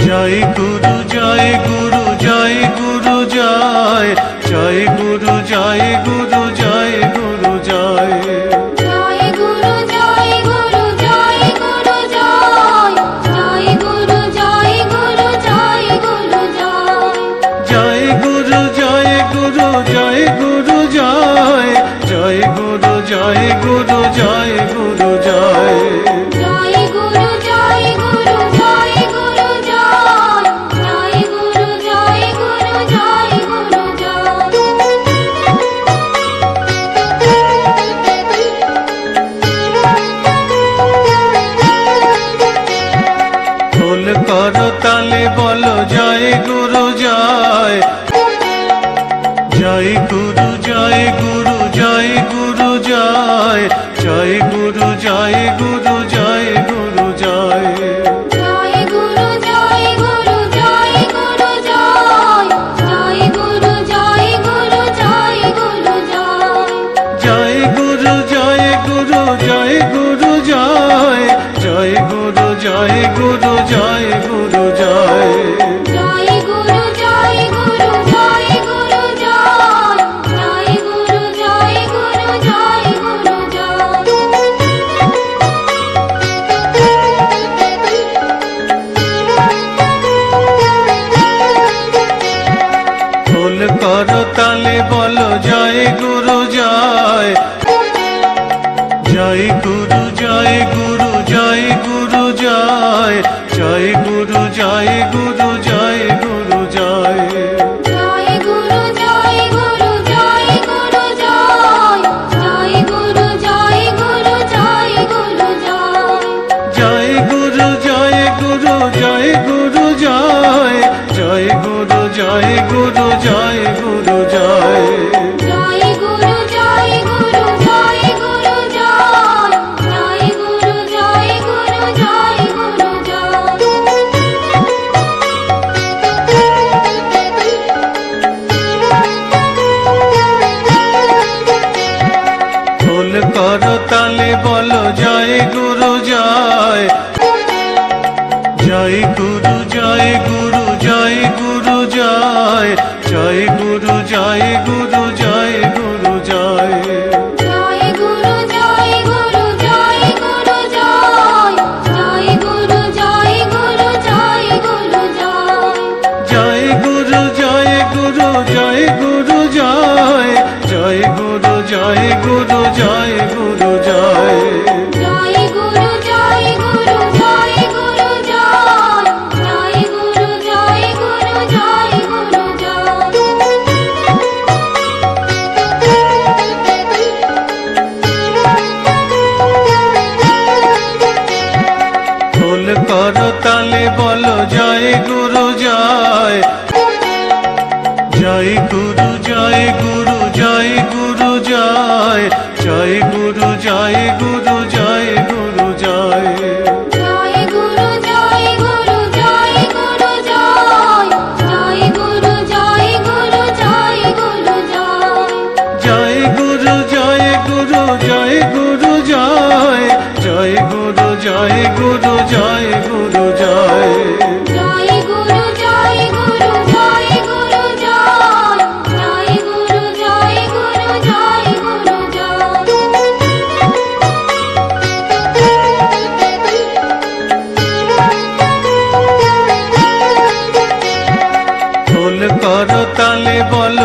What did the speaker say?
জয় গুরু জয় গুরু জয় গুরু জয় জয় গুরু জয় গুরু জয় গুরু জয় জয় গুরু জয় গুরু জয় গুরু জয় জয় গুরু জয় গুরু জয় গুরু জয় জয় গুরু জয় গুরু জয় গুরু জয় জয় গুরু জয় গুরু জয় গুরু জয় জয় গুরু জয় গুরু জয় গুরু জয় জয় গুরু জয় গুরু জয় গুরু ঢোল করো তালে বলো জয় গুরু জয় জয় গুরু জয় গুরু জয় গুরু জয় জয় গুরু জয় গুরু জয় গুরু জয় জয় গুরু জয় গুরু জয় গুরু জয় জয় গুরু জয় গুরু জয় গুরু জয় গুরু জয় গুরু জয় গুরু জয় জয় গুরু জয় গুরু জয় গুরু জয় জয় গুরু জয় গুরু জয় গুরু জয় জয় গুরু জয় গুরু জয় গুরু ঢোল করো তালে বলো জয় গুরু জয় জয় গুরু জয় গুরু জয় গুরু জয় জয় গুরু জয় গুরু জয় গুরু জয় জয় গুরু জয় গুরু জয় গুরু জয় জয় গুরু জয় গুরু জয় গুরু জয় গুরু জয় গুরু জয় গুরু জয় জয় গুরু জয় গুরু জয় গুরু জয় জয় গুরু জয় গুরু জয় গুরু জয় জয় গুরু জয় গুরু জয় গুরু ঢোল করো তালে বলো জয় গুরু জয় জয় গুরু জয় গুরু জয় গুরু জয় জয় গুরু জয় গুরু জয় গুরু জয় জয় গুরু জয় গুরু জয় গুরু জয় জয় গুরু জয় গুরু জয় গুরু জয় গুরু জয় গুরু জয় গুরু জয় জয় গুরু জয় গুরু জয় গুরু জয় জয় গুরু জয় গুরু জয় গুরু জয় জয় গুরু জয় গুরু জয় গুরু ঢোল করো তালে বলো জয় গুরু জয় জয় গুরু জয় গুরু জয় গুরু জয় জয় গুরু জয় গুরু জয় গুরু জয় জয় গুরু জয় গুরু জয় গুরু জয় জয় গুরু জয় গুরু জয় গুরু জয় গুরু জয় গুরু জয় গুরু জয় জয় গুরু জয় গুরু জয় গুরু জয় জয় গুরু জয় গুরু জয় গুরু জয় জয় গুরু জয় গুরু জয় গুরু ঢোল করো তালে বলো